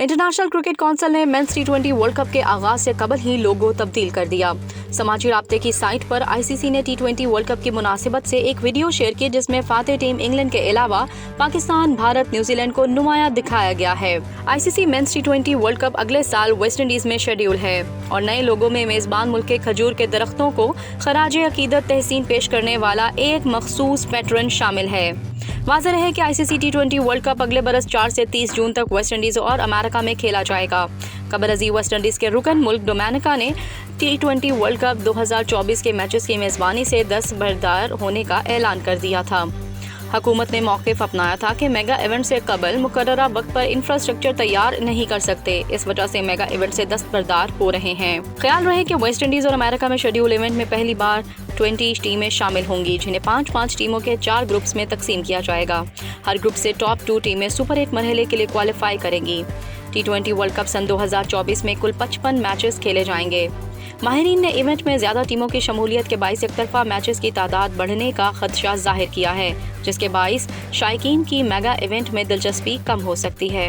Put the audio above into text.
International cricket council ने mains टी20 world cup के आगाज से कबल ही लोगो तब्दील कर दिया। समाजी राब्ते की साइट पर आईसीसी ने टी20 वर्ल्ड कप की मुनासिबत से एक वीडियो शेयर की जिसमें फातेह टीम इंग्लैंड के अलावा पाकिस्तान, भारत, न्यूजीलैंड को नुमायां दिखाया गया है। आईसीसी मेंस टी20 वर्ल्ड कप अगले साल वेस्ट इंडीज में शेड्यूल है और नए लोगों में मेजबान मुल्क के खजूर के दरख्तों को खराजे अकीदत तहसीन पेश करने वाला एक मखसूस पैटर्न शामिल है। वाज़ेह है कि आईसीसी टी20 वर्ल्ड कप अगले बरस 4 से 30 जून तक वेस्ट इंडीज और अमेरिका में खेला जाएगा। कबर अज़ीज़ वेस्ट इंडीज के रुकन मुल्क डोमिनिका ने टी20 वर्ल्ड कप 2024 के मैचेस की मेज़बानी से दस्तबरदार होने का ऐलान कर दिया था। हुकूमत ने मौक़िफ़ अपनाया था कि मेगा इवेंट से कबल मुकर्ररा वक्त पर इंफ्रास्ट्रक्चर तैयार नहीं कर सकते, इस वजह से मेगा इवेंट से दस्तबरदार हो रहे हैं। ख्याल रहे कि वेस्ट इंडीज़ और अमेरिका में शेड्यूल इवेंट में पहली बार 20 टीमें शामिल होंगी, जिन्हें 5-5 टीमों के 4 ग्रुप्स में तकसीम किया जाएगा। हर ग्रुप से टॉप 2 टीमें सुपर 8 मरहले के लिए क्वालिफाई करेंगी। टी20 वर्ल्ड कप सन 2024 में कुल 55 मैचेस खेले जाएंगे। माहिरीन ने इवेंट में ज़्यादा टीमों की शमूलियत के बाइस एक तरफा मैचेस की तादाद बढ़ने का खदशा जाहिर किया है, जिसके बाइस शायकीन की मेगा इवेंट में दिलचस्पी कम हो सकती है।